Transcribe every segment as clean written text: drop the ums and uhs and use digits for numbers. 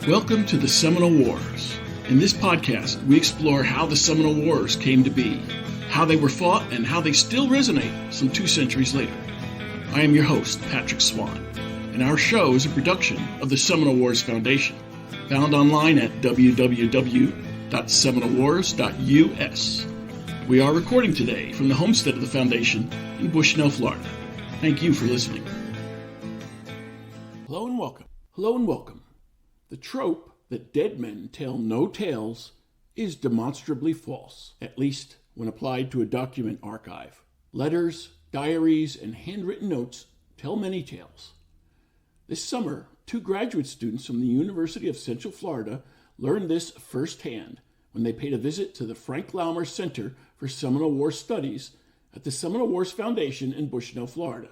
Welcome to the Seminole Wars. In this podcast, we explore how the Seminole Wars came to be, how they were fought, and how they still resonate some 2 centuries later. I am your host, Patrick Swan, and our show is a production of the Seminole Wars Foundation, found online at www.seminolewars.us. We are recording today from the homestead of the Foundation in Bushnell, Florida. Thank you for listening. Hello and welcome. Hello and welcome. The trope that dead men tell no tales is demonstrably false, at least when applied to a document archive. Letters, diaries, and handwritten notes tell many tales. This summer, 2 graduate students from the University of Central Florida learned this firsthand when they paid a visit to the Frank Laumer Center for Seminole Wars Studies at the Seminole Wars Foundation in Bushnell, Florida.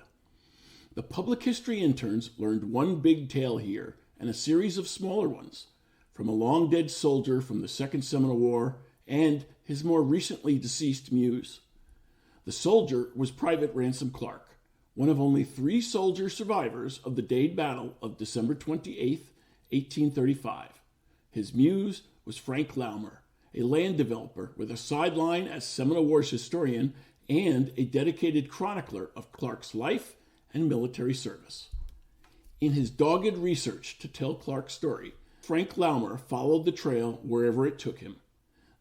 The public history interns learned one big tale here and a series of smaller ones, from a long-dead soldier from the Second Seminole War and his more recently deceased muse. The soldier was Private Ransom Clark, one of only 3 soldier survivors of the Dade Battle of December 28, 1835. His muse was Frank Laumer, a land developer with a sideline as Seminole Wars historian and a dedicated chronicler of Clark's life and military service. In his dogged research to tell Clark's story, Frank Laumer followed the trail wherever it took him.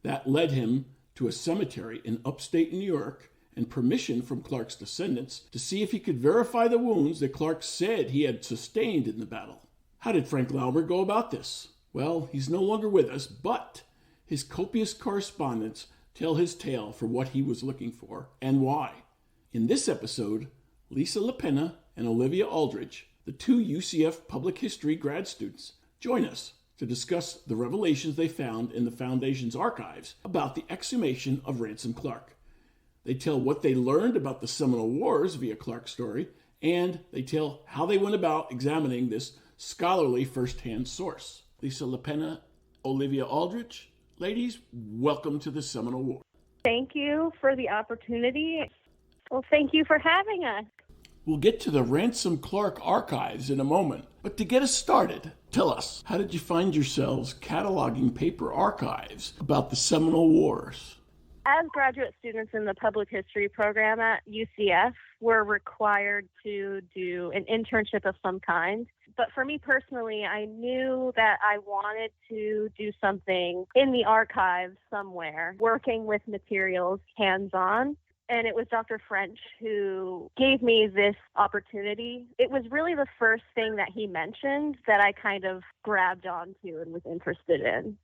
That led him to a cemetery in upstate New York and permission from Clark's descendants to see if he could verify the wounds that Clark said he had sustained in the battle. How did Frank Laumer go about this? Well, he's no longer with us, but his copious correspondence tell his tale for what he was looking for and why. In this episode, Lisa LaPena and Olivia Aldridge, the 2 UCF public history grad students, join us to discuss the revelations they found in the Foundation's archives about the exhumation of Ransom Clark. They tell what they learned about the Seminole Wars via Clark's story, and they tell how they went about examining this scholarly first-hand source. Lisa LaPena, Olivia Aldridge, ladies, welcome to the Seminole War. Thank you for the opportunity. Well, thank you for having us. We'll get to the Ransom Clark archives in a moment, but to get us started, tell us, how did you find yourselves cataloging paper archives about the Seminole Wars? As graduate students in the public history program at UCF, we're required to do an internship of some kind. But for me personally, I knew that I wanted to do something in the archives somewhere, working with materials hands-on. And it was Dr. French who gave me this opportunity. It was really the first thing that he mentioned that I kind of grabbed onto and was interested in.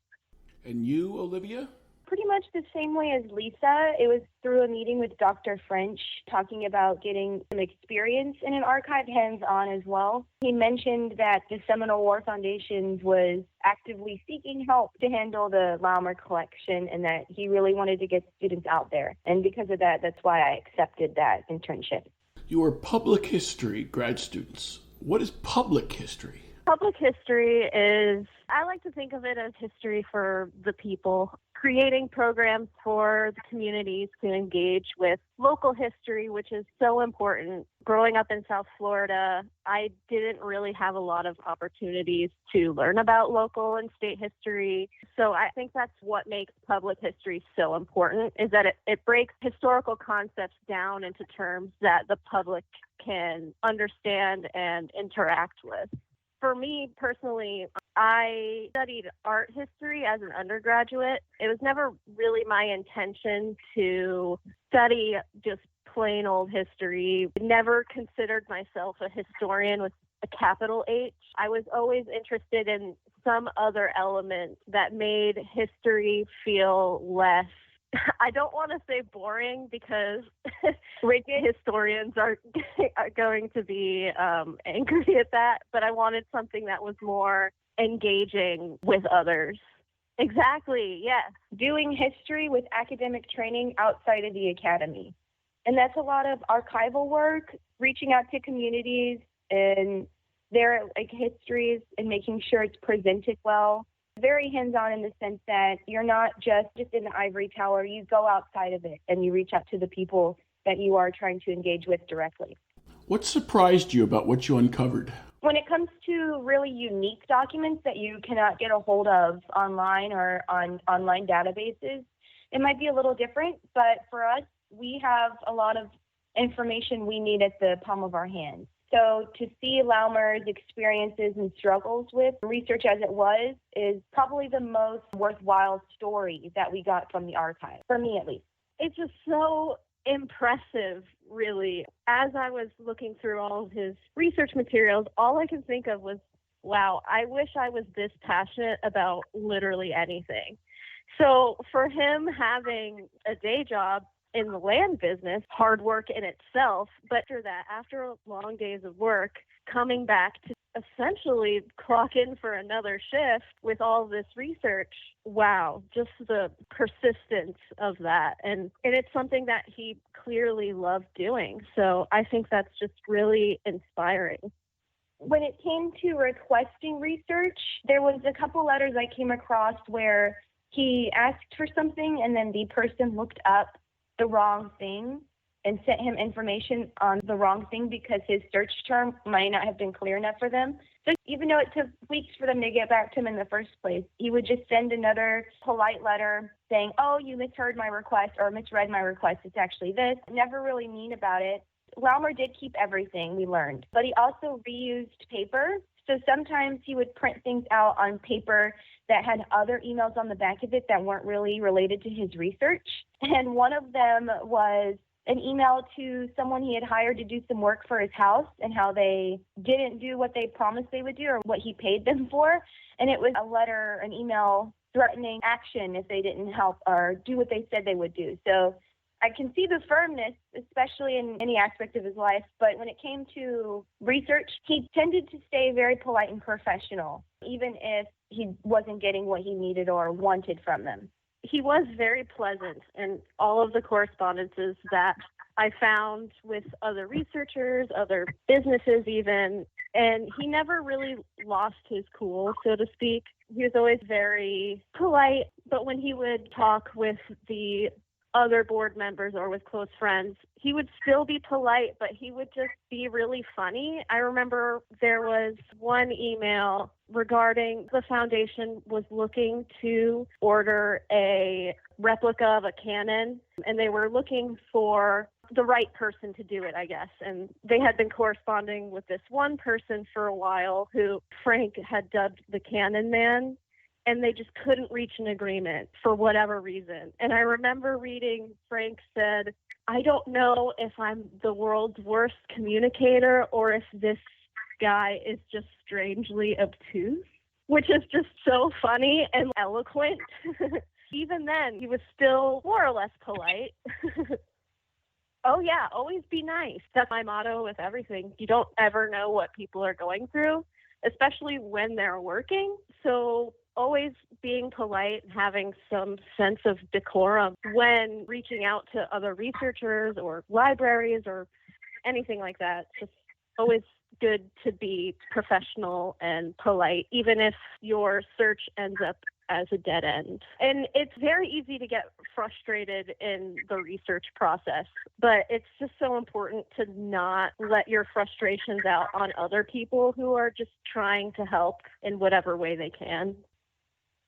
And you, Olivia? Pretty much the same way as Lisa. It was through a meeting with Dr. French talking about getting some experience in an archive hands-on as well. He mentioned that the Seminole War Foundation was actively seeking help to handle the Laumer collection and that he really wanted to get students out there. And because of that, that's why I accepted that internship. You are public history grad students. What is public history? Public history is, I like to think of it as history for the people, creating programs for the communities to engage with local history, which is so important. Growing up in South Florida, I didn't really have a lot of opportunities to learn about local and state history. So I think that's what makes public history so important, is that it breaks historical concepts down into terms that the public can understand and interact with. For me personally, I studied art history as an undergraduate. It was never really my intention to study just plain old history. Never considered myself a historian with a capital H. I was always interested in some other element that made history feel less, I don't want to say boring, because rigid historians are going to be angry at that, but I wanted something that was more engaging with others. Exactly, yes. Doing history with academic training outside of the academy. And that's a lot of archival work, reaching out to communities and their histories and making sure it's presented well. Very hands-on in the sense that you're not just in the ivory tower. You go outside of it and you reach out to the people that you are trying to engage with directly. What surprised you about what you uncovered? When it comes to really unique documents that you cannot get a hold of online or on online databases, it might be a little different, but for us, we have a lot of information we need at the palm of our hands. So to see Laumer's experiences and struggles with research as it was is probably the most worthwhile story that we got from the archive, for me at least. It's just so impressive, really. As I was looking through all of his research materials, all I could think of was, wow, I wish I was this passionate about literally anything. So for him having a day job in the land business, hard work in itself, but after long days of work, coming back to essentially clock in for another shift with all this research, wow, just the persistence of that. And it's something that he clearly loved doing. So I think that's just really inspiring. When it came to requesting research, there was a couple letters I came across where he asked for something and then the person looked up the wrong thing and sent him information on the wrong thing because his search term might not have been clear enough for them. So even though it took weeks for them to get back to him in the first place, he would just send another polite letter saying, oh, you misheard my request or misread my request. It's actually this. Never really mean about it. Laumer did keep everything, we learned, but he also reused paper. So sometimes he would print things out on paper that had other emails on the back of it that weren't really related to his research. And one of them was an email to someone he had hired to do some work for his house and how they didn't do what they promised they would do or what he paid them for. And it was a letter, an email threatening action if they didn't help or do what they said they would do. So I can see the firmness, especially in any aspect of his life, but when it came to research, he tended to stay very polite and professional, even if he wasn't getting what he needed or wanted from them. He was very pleasant in all of the correspondences that I found with other researchers, other businesses even, and he never really lost his cool, so to speak. He was always very polite, but when he would talk with the other board members or with close friends, he would still be polite, but he would just be really funny. I remember there was one email regarding the foundation was looking to order a replica of a cannon, and they were looking for the right person to do it, I guess. And they had been corresponding with this one person for a while who Frank had dubbed the Cannon Man. And they just couldn't reach an agreement for whatever reason. And I remember reading Frank said, I don't know if I'm the world's worst communicator or if this guy is just strangely obtuse, which is just so funny and eloquent. Even then, he was still more or less polite. Oh, yeah, always be nice. That's my motto with everything. You don't ever know what people are going through, especially when they're working. So always being polite, having some sense of decorum when reaching out to other researchers or libraries or anything like that. Just always good to be professional and polite, even if your search ends up as a dead end. And it's very easy to get frustrated in the research process, but it's just so important to not let your frustrations out on other people who are just trying to help in whatever way they can.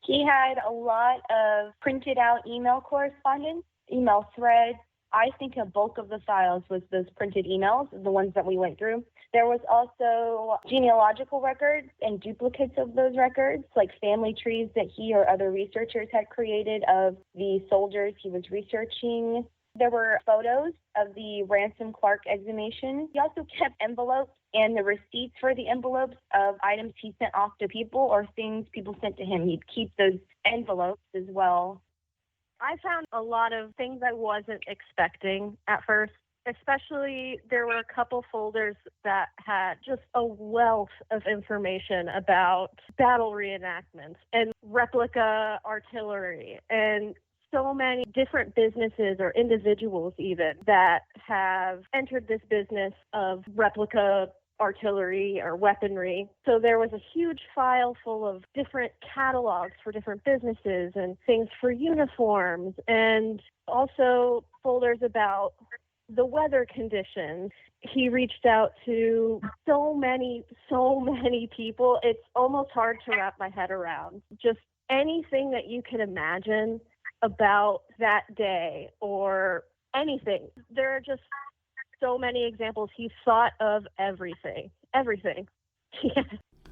He had a lot of printed out email correspondence, email threads. I think a bulk of the files was those printed emails, the ones that we went through. There was also genealogical records and duplicates of those records, like family trees that he or other researchers had created of the soldiers he was researching. There were photos of the Ransom Clark exhumation. He also kept envelopes and the receipts for the envelopes of items he sent off to people or things people sent to him. He'd keep those envelopes as well. I found a lot of things I wasn't expecting at first. Especially, there were a couple folders that had just a wealth of information about battle reenactments and replica artillery and so many different businesses or individuals even that have entered this business of replica artillery or weaponry. So there was a huge file full of different catalogs for different businesses and things for uniforms, and also folders about the weather conditions. He reached out to so many people. It's almost hard to wrap my head around. Just anything that you can imagine about that day or anything. There are just so many examples. He thought of everything. Yeah.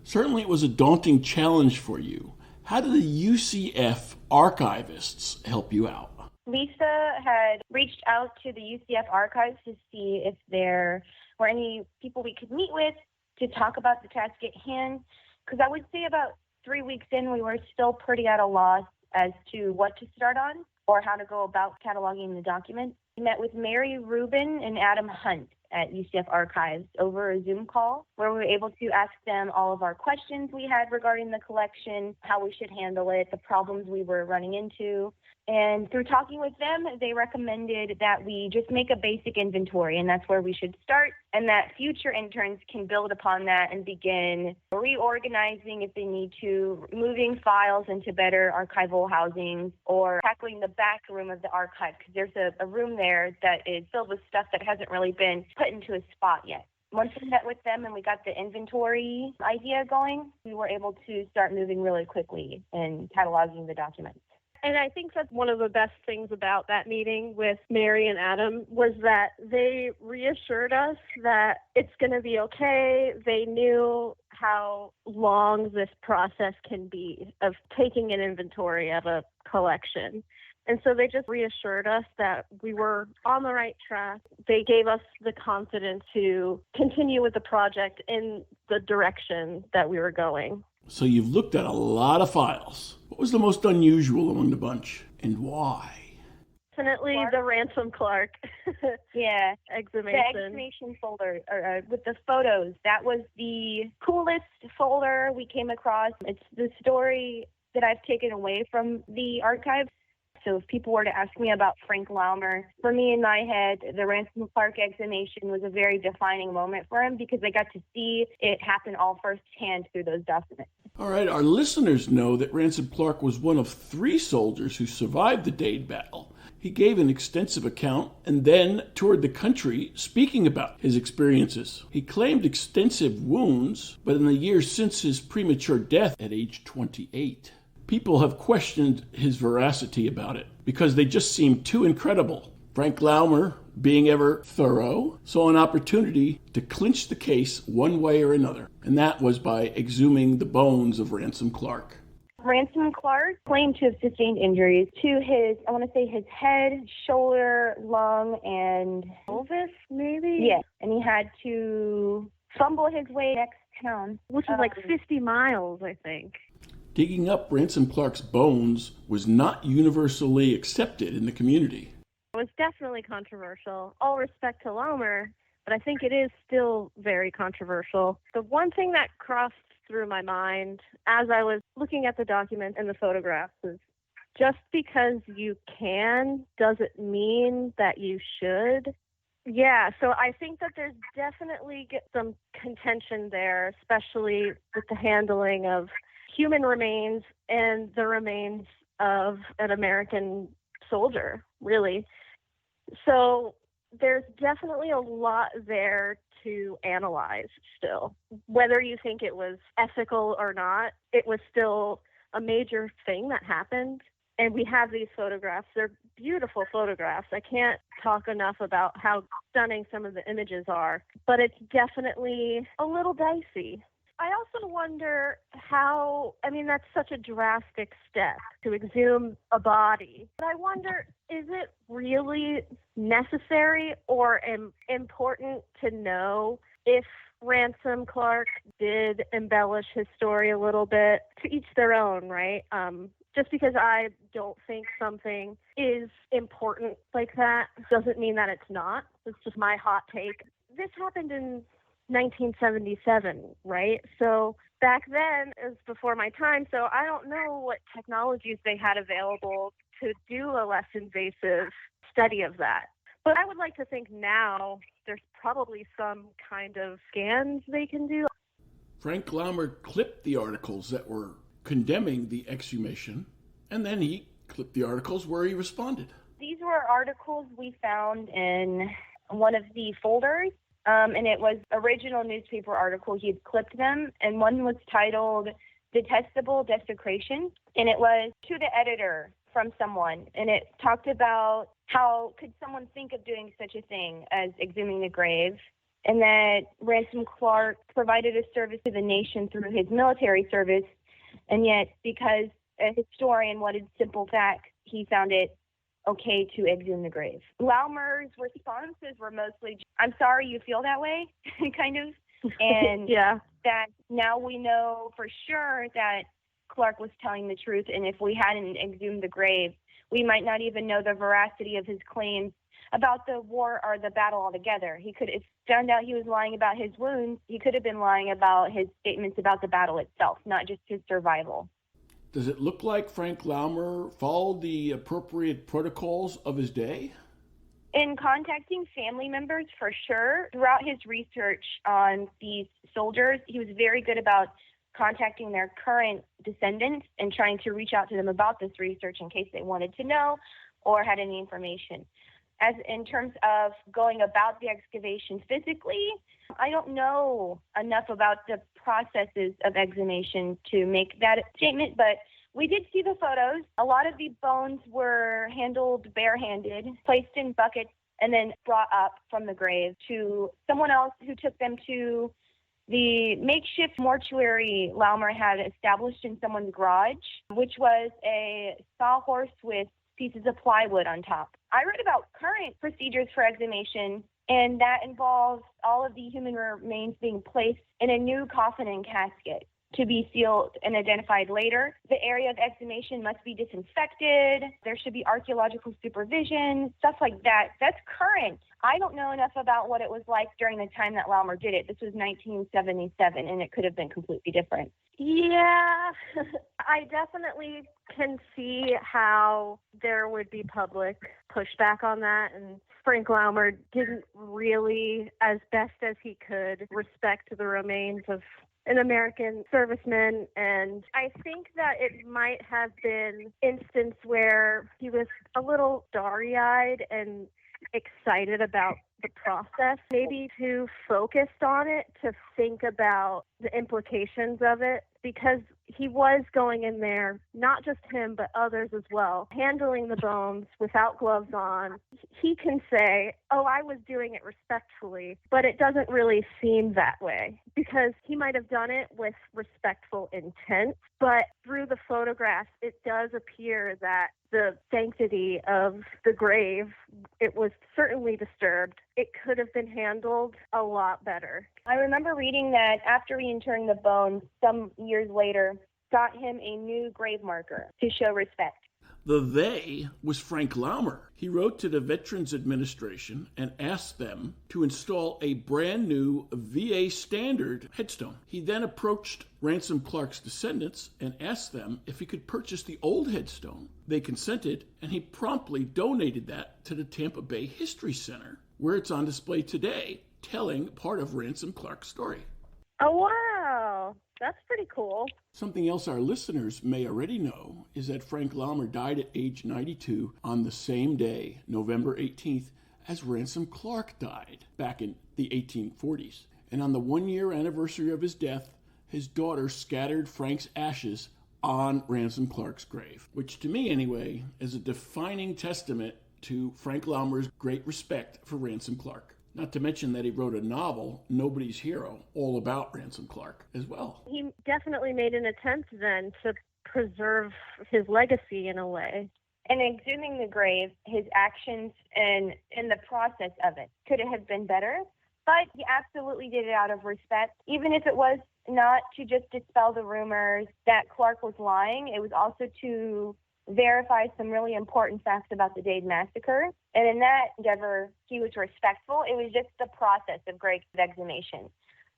Certainly it was a daunting challenge for you. How did the UCF archivists help you out? Lisa had reached out to the UCF Archives to see if there were any people we could meet with to talk about the task at hand, because I would say about 3 weeks in, we were still pretty at a loss as to what to start on or how to go about cataloging the document. We met with Mary Rubin and Adam Hunt at UCF Archives over a Zoom call, where we were able to ask them all of our questions we had regarding the collection, how we should handle it, the problems we were running into. And through talking with them, they recommended that we just make a basic inventory, and that's where we should start, and that future interns can build upon that and begin reorganizing if they need to, moving files into better archival housings, or tackling the back room of the archive, because there's a room there that is filled with stuff that hasn't really been put into a spot yet. Once we met with them and we got the inventory idea going, we were able to start moving really quickly and cataloging the documents. And I think that's one of the best things about that meeting with Mary and Adam was that they reassured us that it's going to be okay. They knew how long this process can be of taking an inventory of a collection. And so they just reassured us that we were on the right track. They gave us the confidence to continue with the project in the direction that we were going. So you've looked at a lot of files. What was the most unusual among the bunch, and why? Definitely the Ransom Clark. Yeah. Exhumation. The exhumation folder with the photos. That was the coolest folder we came across. It's the story that I've taken away from the archives. So if people were to ask me about Frank Laumer, for me in my head, the Ransom Clark exhumation was a very defining moment for him because I got to see it happen all firsthand through those documents. All right, our listeners know that Ransom Clark was one of 3 soldiers who survived the Dade Battle. He gave an extensive account and then toured the country speaking about his experiences. He claimed extensive wounds, but in the years since his premature death at age 28, people have questioned his veracity about it because they just seem too incredible. Frank Laumer, being ever thorough, saw an opportunity to clinch the case one way or another, and that was by exhuming the bones of Ransom Clark. Ransom Clark claimed to have sustained injuries to his head, shoulder, lung, and pelvis, maybe? Yes, and he had to fumble his way next town. Which is like 50 miles, I think. Digging up Ransom Clark's bones was not universally accepted in the community. It was definitely controversial. All respect to Laumer, but I think it is still very controversial. The one thing that crossed through my mind as I was looking at the document and the photographs is just because you can doesn't mean that you should. Yeah, so I think that there's definitely some contention there, especially with the handling of human remains and the remains of an American soldier, really. So there's definitely a lot there to analyze still. Whether you think it was ethical or not, it was still a major thing that happened. And we have these photographs. They're beautiful photographs. I can't talk enough about how stunning some of the images are, but it's definitely a little dicey. I also wonder that's such a drastic step to exhume a body. But I wonder, is it really necessary or important to know if Ransom Clark did embellish his story a little bit? To each their own, right? Just because I don't think something is important like that doesn't mean that it's not. It's just my hot take. This happened in 1977, right? So back then, it was before my time, so I don't know what technologies they had available to do a less invasive study of that. But I would like to think now there's probably some kind of scans they can do. Frank Laumer clipped the articles that were condemning the exhumation, and then he clipped the articles where he responded. These were articles we found in one of the folders, and it was original newspaper article. He had clipped them, and one was titled Detestable Desecration, and it was to the editor from someone, and it talked about how could someone think of doing such a thing as exhuming the grave, and that Ransom Clark provided a service to the nation through his military service, and yet because a historian wanted simple facts, he found it okay to exhume the grave. Laumer's responses were mostly, I'm sorry you feel that way, kind of, and yeah. That now we know for sure that Clark was telling the truth, and if we hadn't exhumed the grave, we might not even know the veracity of his claims about the war or the battle altogether. He could have found out he was lying about his wounds. He could have been lying about his statements about the battle itself, not just his survival. Does it look like Frank Laumer followed the appropriate protocols of his day? In contacting family members, for sure. Throughout his research on these soldiers, he was very good about contacting their current descendants and trying to reach out to them about this research in case they wanted to know or had any information. As in terms of going about the excavation physically, I don't know enough about the processes of exhumation to make that statement, but we did see the photos. A lot of the bones were handled barehanded, placed in buckets, and then brought up from the grave to someone else who took them to the makeshift mortuary Laumer had established in someone's garage, which was a sawhorse with pieces of plywood on top. I read about current procedures for exhumation, and that involves all of the human remains being placed in a new coffin and casket to be sealed and identified later. The area of exhumation must be disinfected. There should be archaeological supervision, stuff like that. That's current. I don't know enough about what it was like during the time that Laumer did it. This was 1977, and it could have been completely different. Yeah, I definitely can see how there would be public pushback on that, and Frank Laumer didn't really, as best as he could, respect the remains of an American serviceman, and I think that it might have been an instance where he was a little starry-eyed and excited about the process, maybe too focused on it to think about the implications of it, because he was going in there, not just him, but others as well, handling the bones without gloves on. He can say, oh, I was doing it respectfully, but it doesn't really seem that way, because he might have done it with respectful intent, but through the photographs, it does appear that the sanctity of the grave, it was certainly disturbed. It could have been handled a lot better. I remember reading that after reinterring the bones, some years later, got him a new grave marker to show respect. The they was Frank Laumer. He wrote to the Veterans Administration and asked them to install a brand new VA standard headstone. He then approached Ransom Clark's descendants and asked them if he could purchase the old headstone. They consented, and he promptly donated that to the Tampa Bay History Center, where it's on display today, telling part of Ransom Clark's story. Oh, wow. That's pretty cool. Something else our listeners may already know is that Frank Laumer died at age 92 on the same day, November 18th, as Ransom Clark died back in the 1840s. And on the one-year anniversary of his death, his daughter scattered Frank's ashes on Ransom Clark's grave, which to me anyway is a defining testament to Frank Laumer's great respect for Ransom Clark. Not to mention that he wrote a novel, Nobody's Hero, all about Ransom Clark as well. He definitely made an attempt then to preserve his legacy in a way. In exhuming the grave, his actions and the process of it could have been better, but he absolutely did it out of respect. Even if it was not to just dispel the rumors that Clark was lying, it was also to verify some really important facts about the Dade massacre. And in that endeavor, he was respectful. It was just the process of great exhumation.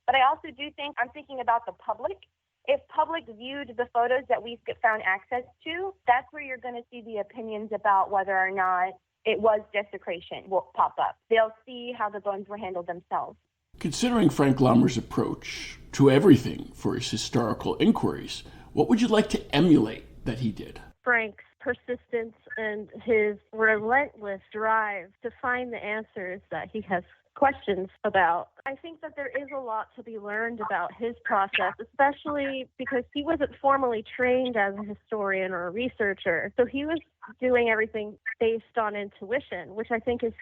But I also do think, I'm thinking about the public. If public viewed the photos that we've found access to, that's where you're going to see the opinions about whether or not it was desecration will pop up. They'll see how the bones were handled themselves. Considering Frank Laumer's approach to everything for his historical inquiries, what would you like to emulate that he did? Frank's persistence and his relentless drive to find the answers that he has questions about. I think that there is a lot to be learned about his process, especially because he wasn't formally trained as a historian or a researcher. So he was doing everything based on intuition, which I think is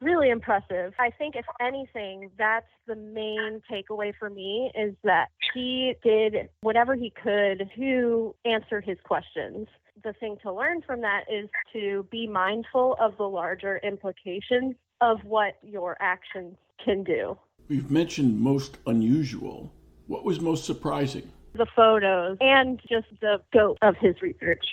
really impressive. I think, if anything, that's the main takeaway for me, is that he did whatever he could to answer his questions. The thing to learn from that is to be mindful of the larger implications of what your actions can do. We've mentioned most unusual. What was most surprising? The photos and just the scope of his research.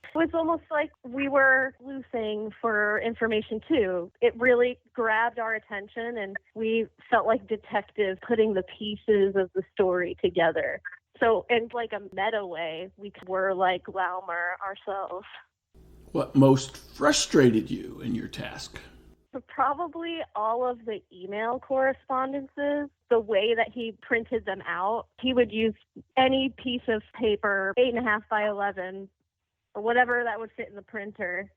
It was almost like we were sleuthing for information too. It really grabbed our attention, and we felt like detectives putting the pieces of the story together. So in like a meta way, we were like Laumer ourselves. What most frustrated you in your task? Probably all of the email correspondences, the way that he printed them out. He would use any piece of paper, 8.5 by 11, or whatever that would fit in the printer,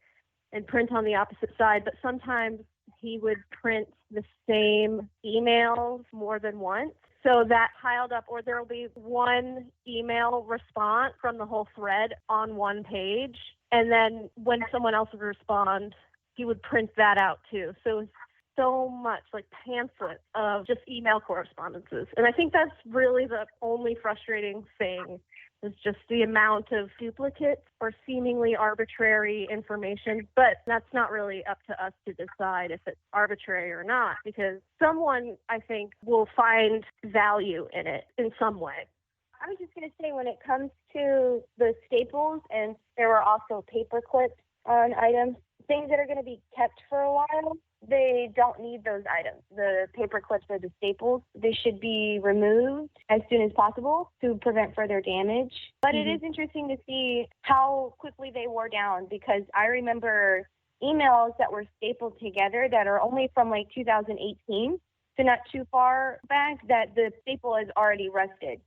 and print on the opposite side. But sometimes he would print the same emails more than once. So that piled up, or there will be one email response from the whole thread on one page. And then when someone else would respond, he would print that out too. So much like pamphlets of just email correspondences. And I think that's really the only frustrating thing, is just the amount of duplicates or seemingly arbitrary information. But that's not really up to us to decide if it's arbitrary or not, because someone, I think, will find value in it in some way. I was just going to say, when it comes to the staples, and there were also paper clips on items, things that are going to be kept for a while, they don't need those items. The paper clips or the staples, they should be removed as soon as possible to prevent further damage. But It is interesting to see how quickly they wore down, because I remember emails that were stapled together that are only from like 2018, so not too far back, that the staple is already rusted.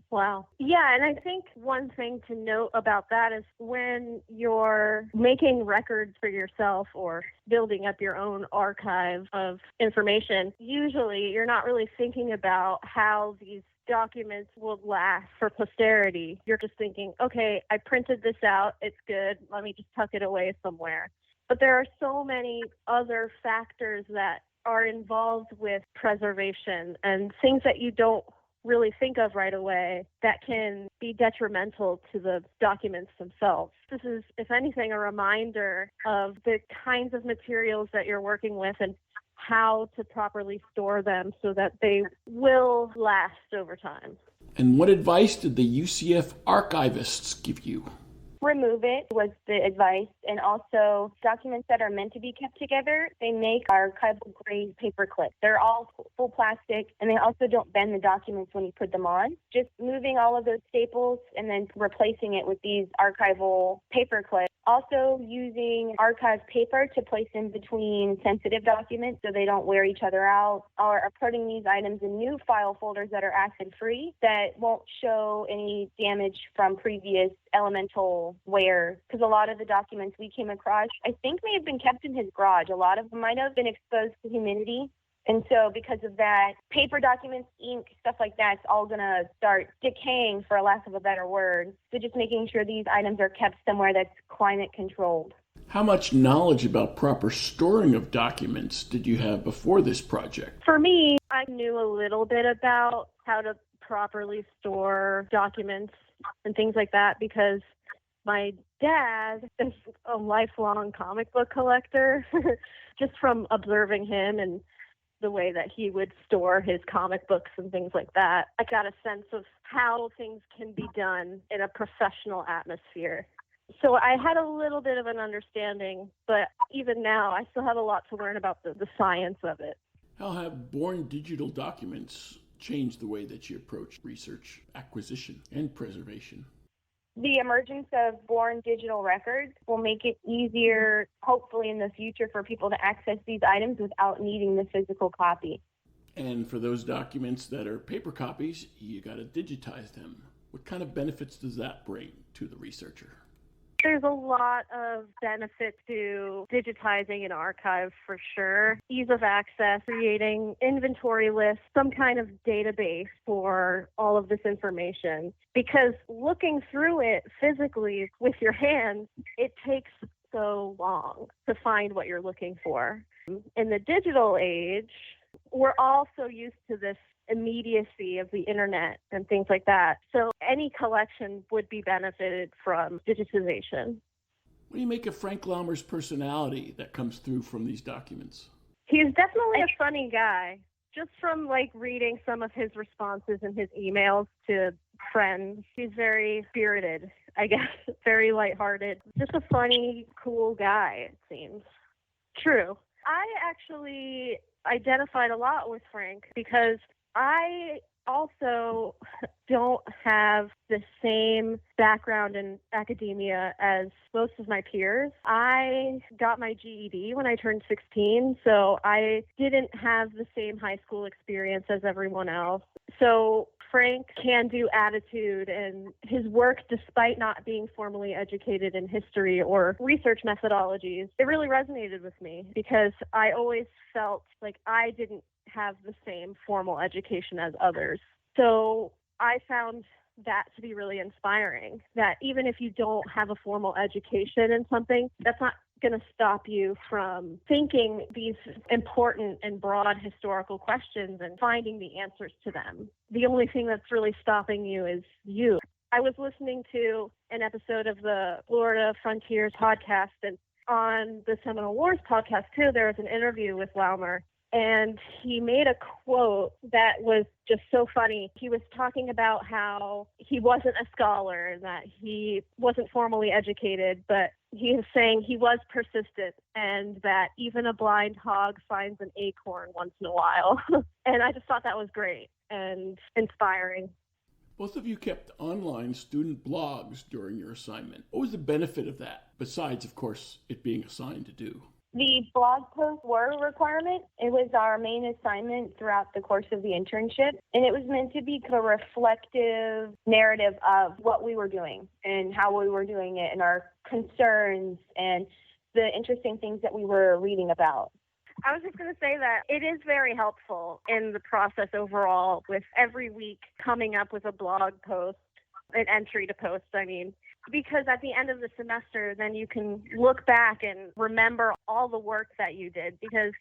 Wow. Yeah, and I think one thing to note about that is when you're making records for yourself or building up your own archive of information, usually you're not really thinking about how these documents will last for posterity. You're just thinking, okay, I printed this out, it's good, let me just tuck it away somewhere. But there are so many other factors that are involved with preservation and things that you don't really think of right away that can be detrimental to the documents themselves. This is, if anything, a reminder of the kinds of materials that you're working with and how to properly store them so that they will last over time. And what advice did the UCF archivists give you? Remove it was the advice, and also documents that are meant to be kept together, they make archival grade paper clips. They're all full plastic, and they also don't bend the documents when you put them on. Just moving all of those staples and then replacing it with these archival paper clips. Also using archive paper to place in between sensitive documents so they don't wear each other out, or putting these items in new file folders that are acid-free that won't show any damage from previous elemental wear, because a lot of the documents we came across, I think, may have been kept in his garage. A lot of them might have been exposed to humidity. And so because of that, paper documents, ink, stuff like that's all going to start decaying, for a lack of a better word. So just making sure these items are kept somewhere that's climate controlled. How much knowledge about proper storing of documents did you have before this project? For me, I knew a little bit about how to properly store documents and things like that, because my dad is a lifelong comic book collector, just from observing him and the way that he would store his comic books and things like that. I got a sense of how things can be done in a professional atmosphere. So I had a little bit of an understanding, but even now I still have a lot to learn about the science of it. How have born digital documents changed the way that you approach research, acquisition, and preservation? The emergence of born digital records will make it easier, hopefully in the future, for people to access these items without needing the physical copy. And for those documents that are paper copies, you got to digitize them. What kind of benefits does that bring to the researcher? There's a lot of benefits to digitizing an archive for sure. Ease of access, creating inventory lists, some kind of database for all of this information. Because looking through it physically with your hands, it takes so long to find what you're looking for. In the digital age, we're all so used to this immediacy of the internet and things like that. So any collection would be benefited from digitization. What do you make of Frank Laumer's personality that comes through from these documents? He's definitely a funny guy. Just from reading some of his responses in his emails to friends, he's very spirited, I guess, very lighthearted. Just a funny, cool guy, it seems. True. I actually identified a lot with Frank because I also don't have the same background in academia as most of my peers. I got my GED when I turned 16, so I didn't have the same high school experience as everyone else. So Frank's can-do attitude and his work, despite not being formally educated in history or research methodologies, it really resonated with me because I always felt like I didn't have the same formal education as others. So I found that to be really inspiring, that even if you don't have a formal education in something, that's not going to stop you from thinking these important and broad historical questions and finding the answers to them. The only thing that's really stopping you is you. I was listening to an episode of the Florida Frontiers podcast, and on the Seminole Wars podcast too, there was an interview with Laumer. And he made a quote that was just so funny. He was talking about how he wasn't a scholar and that he wasn't formally educated, but he was saying he was persistent and that even a blind hog finds an acorn once in a while. And I just thought that was great and inspiring. Both of you kept online student blogs during your assignment. What was the benefit of that, besides, of course, it being assigned to do? The blog posts were a requirement. It was our main assignment throughout the course of the internship, and it was meant to be a reflective narrative of what we were doing and how we were doing it and our concerns and the interesting things that we were reading about. I was just going to say that it is very helpful in the process overall with every week coming up with a blog post, an entry to post, because at the end of the semester, then you can look back and remember all the work that you did. Because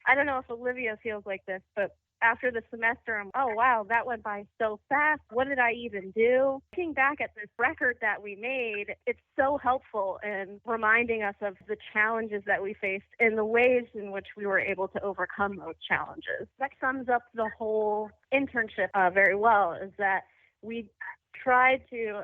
I don't know if Olivia feels like this, but after the semester, oh, wow, that went by so fast. What did I even do? Looking back at this record that we made, it's so helpful in reminding us of the challenges that we faced and the ways in which we were able to overcome those challenges. That sums up the whole internship very well, is that we tried to,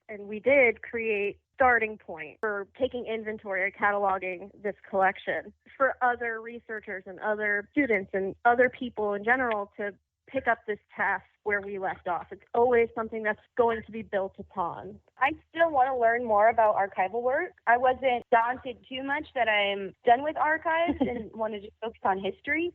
and we did create starting point for taking inventory or cataloging this collection for other researchers and other students and other people in general to pick up this task where we left off. It's always something that's going to be built upon. I still want to learn more about archival work. I wasn't daunted too much that I'm done with archives and wanted to focus on history.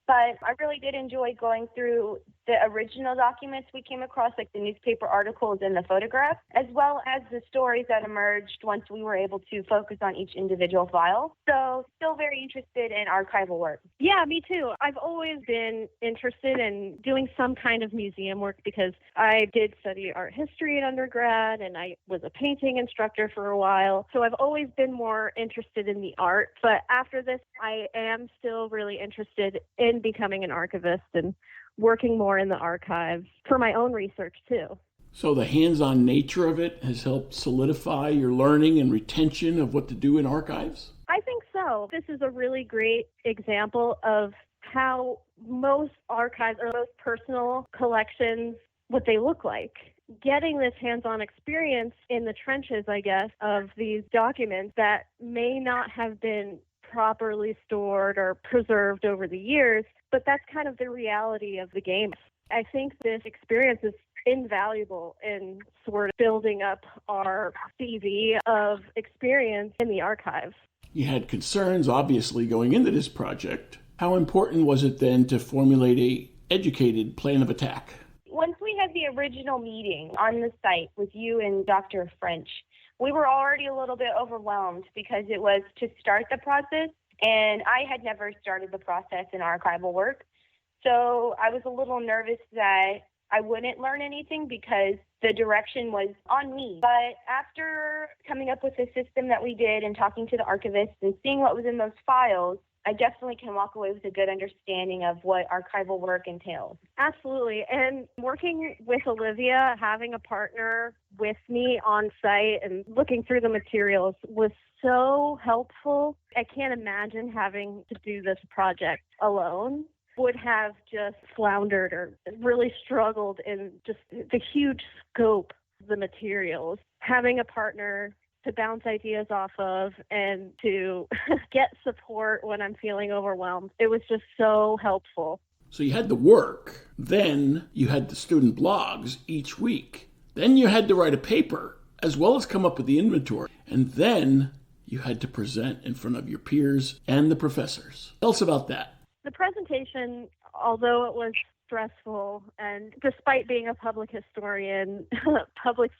But I really did enjoy going through the original documents we came across, like the newspaper articles and the photographs, as well as the stories that emerged once we were able to focus on each individual file. So still very interested in archival work. Yeah, me too. I've always been interested in doing some kind of museum work because I did study art history in undergrad and I was a painting instructor for a while. So I've always been more interested in the art. But after this, I am still really interested in becoming an archivist and working more in the archives for my own research too. So the hands-on nature of it has helped solidify your learning and retention of what to do in archives? I think so. This is a really great example of how most archives or most personal collections, what they look like. Getting this hands-on experience in the trenches, I guess, of these documents that may not have been properly stored or preserved over the years, but that's kind of the reality of the game. I think this experience is invaluable in sort of building up our CV of experience in the archives. You had concerns, obviously, going into this project. How important was it then to formulate a educated plan of attack? Once we had the original meeting on the site with you and Dr. French, we were already a little bit overwhelmed because it was to start the process, and I had never started the process in archival work. So I was a little nervous that I wouldn't learn anything because the direction was on me. But after coming up with the system that we did and talking to the archivists and seeing what was in those files, I definitely can walk away with a good understanding of what archival work entails. Absolutely. And working with Olivia, having a partner with me on site and looking through the materials was so helpful. I can't imagine having to do this project alone. Would have just floundered or really struggled in just the huge scope of the materials. Having a partner to bounce ideas off of and to get support when I'm feeling overwhelmed, it was just so helpful. So you had the work, then you had the student blogs each week, then you had to write a paper, as well as come up with the inventory, and then you had to present in front of your peers and the professors. Tell us about that. The presentation, although it was stressful, and despite being a public historian, public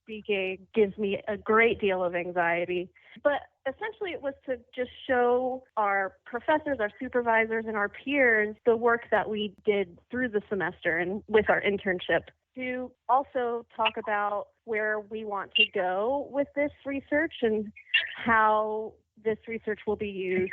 speaking gives me a great deal of anxiety. But essentially it was to just show our professors, our supervisors, and our peers the work that we did through the semester and with our internship. To also talk about where we want to go with this research and how this research will be used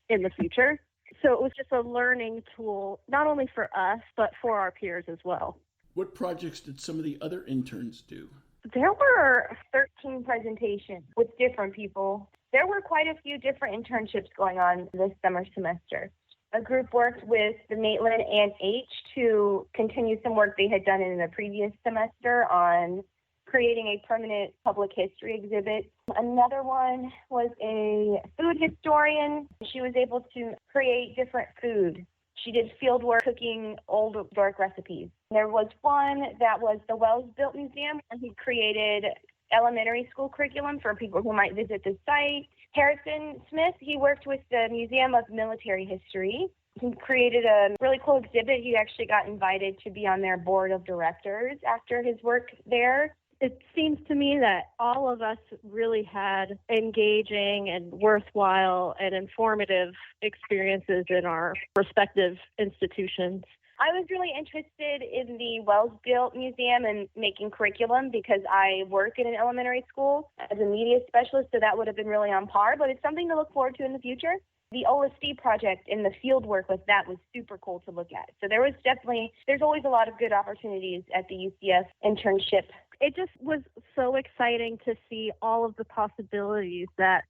in the future. So it was just a learning tool, not only for us, but for our peers as well. What projects did some of the other interns do? There were 13 presentations with different people. There were quite a few different internships going on this summer semester. A group worked with the Maitland and H to continue some work they had done in the previous semester on creating a permanent public history exhibit. Another one was a food historian. She was able to create different food. She did field work cooking old historic recipes. There was one that was the Wells Built Museum, and he created elementary school curriculum for people who might visit the site. Harrison Smith, he worked with the Museum of Military History. He created a really cool exhibit. He actually got invited to be on their board of directors after his work there. It seems to me that all of us really had engaging and worthwhile and informative experiences in our respective institutions. I was really interested in the Wells Built Museum and making curriculum because I work in an elementary school as a media specialist, so that would have been really on par, but it's something to look forward to in the future. The OSD project and the field work with that was super cool to look at. So there's always a lot of good opportunities at the UCF internship. It just was so exciting to see all of the possibilities that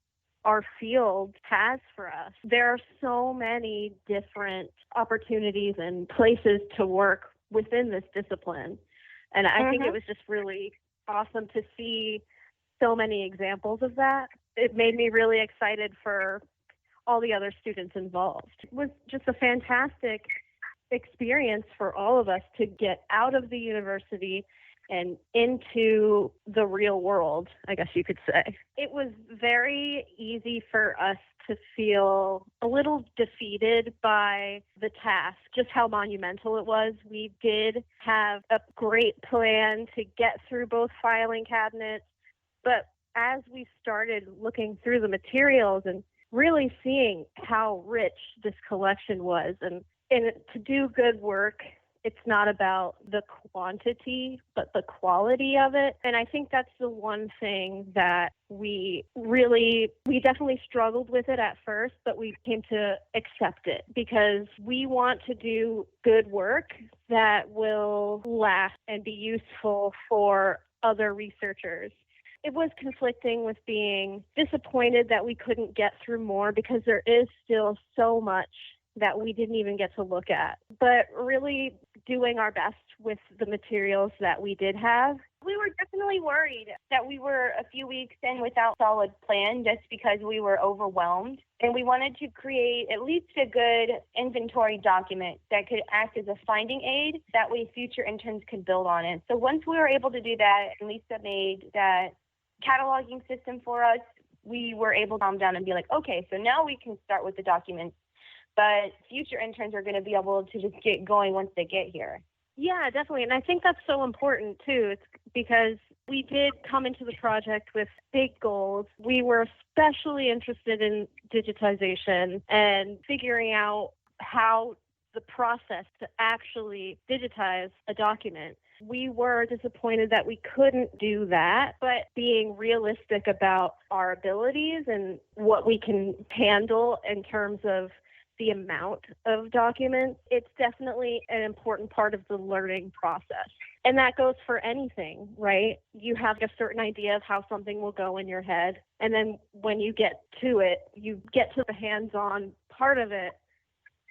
our field has for us. There are so many different opportunities and places to work within this discipline. And I think it was just really awesome to see so many examples of that. It made me really excited for all the other students involved. It was just a fantastic experience for all of us to get out of the university and into the real world, I guess you could say. It was very easy for us to feel a little defeated by the task, just how monumental it was. We did have a great plan to get through both filing cabinets, but as we started looking through the materials and really seeing how rich this collection was, and to do good work, it's not about the quantity, but the quality of it. And I think that's the one thing that we definitely struggled with it at first, but we came to accept it because we want to do good work that will last and be useful for other researchers. It was conflicting with being disappointed that we couldn't get through more because there is still so much that we didn't even get to look at. But really doing our best with the materials that we did have We were definitely worried that we were a few weeks in without a solid plan just because we were overwhelmed. And we wanted to create at least a good inventory document that could act as a finding aid. That way future interns could build on it. So once we were able to do that, and Lisa made that cataloging system for us, we were able to calm down and be like, okay, so now we can start with the documents. But future interns are going to be able to just get going once they get here. Yeah, definitely. And I think that's so important, too. It's because we did come into the project with big goals. We were especially interested in digitization and figuring out how the process to actually digitize a document. We were disappointed that we couldn't do that, but being realistic about our abilities and what we can handle in terms of the amount of documents, it's definitely an important part of the learning process. And that goes for anything, right? You have a certain idea of how something will go in your head. And then when you get to it, you get to the hands-on part of it,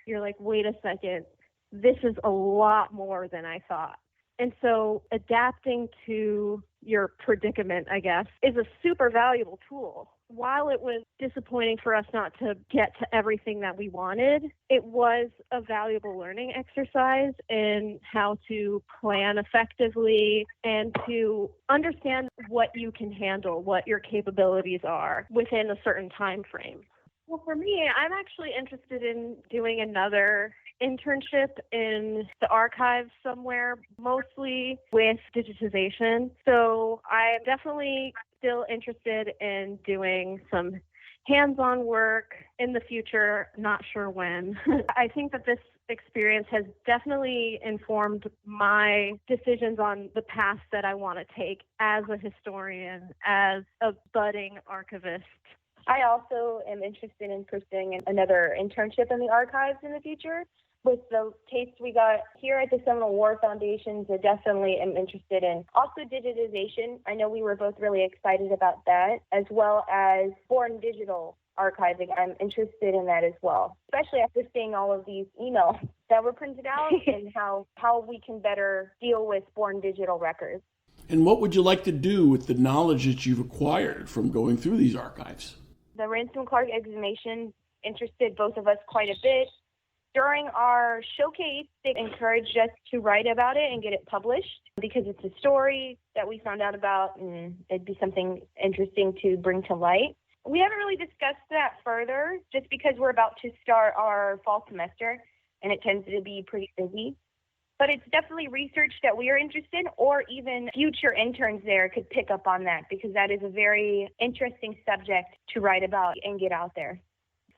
you're like, wait a second, this is a lot more than I thought. And so adapting to your predicament, I guess, is a super valuable tool. While it was disappointing for us not to get to everything that we wanted, it was a valuable learning exercise in how to plan effectively and to understand what you can handle, what your capabilities are within a certain time frame. Well, for me, I'm actually interested in doing another internship in the archives somewhere, mostly with digitization. So I'm definitely still interested in doing some hands-on work in the future, not sure when. I think that this experience has definitely informed my decisions on the path that I want to take as a historian, as a budding archivist. I also am interested in pursuing another internship in the archives in the future. With the taste we got here at the Seminole War Foundation, I definitely am interested in also digitization. I know we were both really excited about that, as well as born digital archiving. I'm interested in that as well, especially after seeing all of these emails that were printed out and how we can better deal with born digital records. And what would you like to do with the knowledge that you've acquired from going through these archives? The Ransom Clark exhumation interested both of us quite a bit. During our showcase, they encouraged us to write about it and get it published because it's a story that we found out about and it'd be something interesting to bring to light. We haven't really discussed that further just because we're about to start our fall semester and it tends to be pretty busy. But it's definitely research that we are interested in, or even future interns there could pick up on that because that is a very interesting subject to write about and get out there.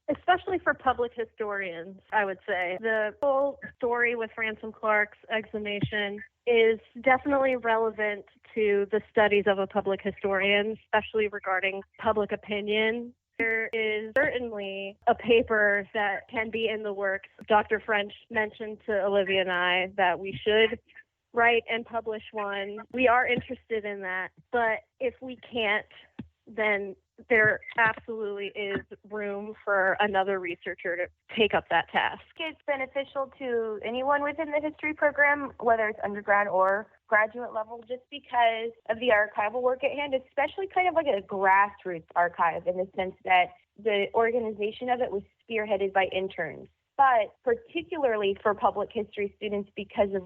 Especially for public historians, I would say. The whole story with Ransom Clark's exhumation is definitely relevant to the studies of a public historian, especially regarding public opinion. There is certainly a paper that can be in the works. Dr. French mentioned to Olivia and I that we should write and publish one. We are interested in that, but if we can't, then there absolutely is room for another researcher to take up that task. It's beneficial to anyone within the history program, whether it's undergrad or graduate level, just because of the archival work at hand, especially kind of like a grassroots archive in the sense that the organization of it was spearheaded by interns. But particularly for public history students, because of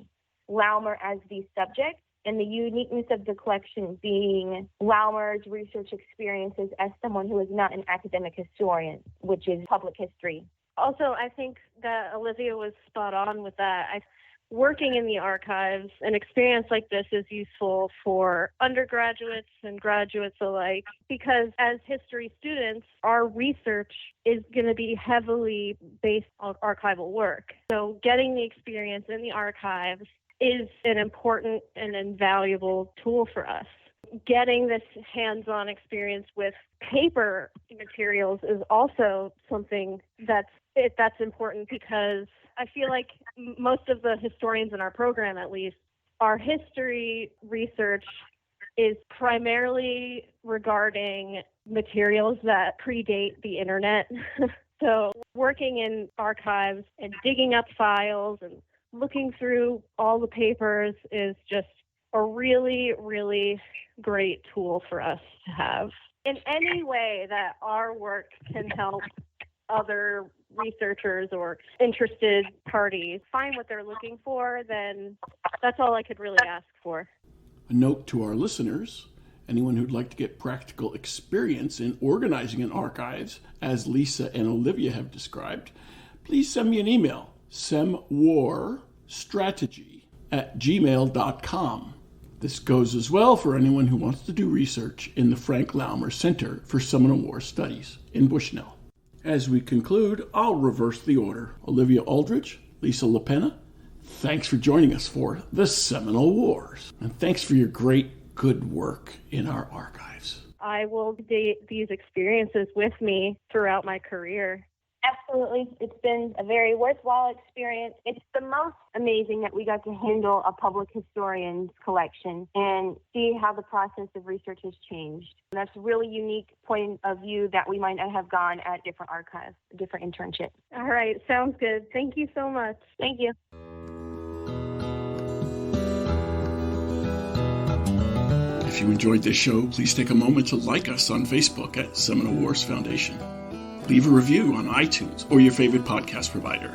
Laumer as the subject, and the uniqueness of the collection being Laumer's research experiences as someone who is not an academic historian, which is public history. Also, I think that Olivia was spot on with that. Working in the archives, an experience like this is useful for undergraduates and graduates alike because as history students, our research is going to be heavily based on archival work. So getting the experience in the archives is an important and invaluable tool for us. Getting this hands-on experience with paper materials is also something that's important because I feel like most of the historians in our program, at least, our history research is primarily regarding materials that predate the internet. So working in archives and digging up files and looking through all the papers is just a really, really great tool for us to have. In any way that our work can help other researchers or interested parties find what they're looking for, then that's all I could really ask for. A note to our listeners, anyone who'd like to get practical experience in organizing an archives, as Lisa and Olivia have described, please send me an email, semwarstrategy@gmail.com. This goes as well for anyone who wants to do research in the Frank Laumer Center for Seminole Wars Studies in Bushnell. As we conclude, I'll reverse the order. Olivia Aldrich, Lisa LaPena, thanks for joining us for the Seminole Wars. And thanks for your great, good work in our archives. I will take these experiences with me throughout my career. Absolutely. It's been a very worthwhile experience. It's the most amazing that we got to handle a public historian's collection and see how the process of research has changed. And that's a really unique point of view that we might not have gone at different archives, different internships. All right. Sounds good. Thank you so much. Thank you. If you enjoyed this show, please take a moment to like us on Facebook at Seminole Wars Foundation. Leave a review on iTunes or your favorite podcast provider.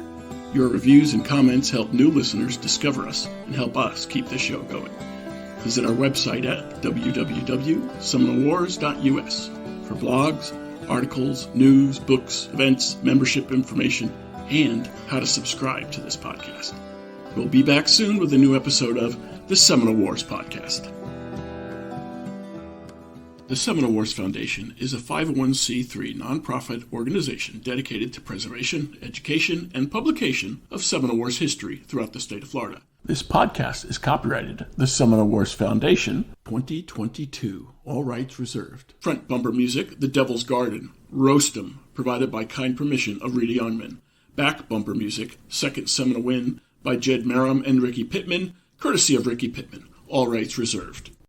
Your reviews and comments help new listeners discover us and help us keep the show going. Visit our website at www.seminolewars.us for blogs, articles, news, books, events, membership information, and how to subscribe to this podcast. We'll be back soon with a new episode of the Seminole Wars Podcast. The Seminole Wars Foundation is a 501c3 nonprofit organization dedicated to preservation, education, and publication of Seminole Wars history throughout the state of Florida. This podcast is copyrighted the Seminole Wars Foundation 2022. All rights reserved. Front bumper music, The Devil's Garden, Roast 'em, provided by kind permission of Reedy Youngman. Back bumper music, Second Seminole Win, by Jed Merrim and Ricky Pittman, courtesy of Ricky Pittman. All rights reserved.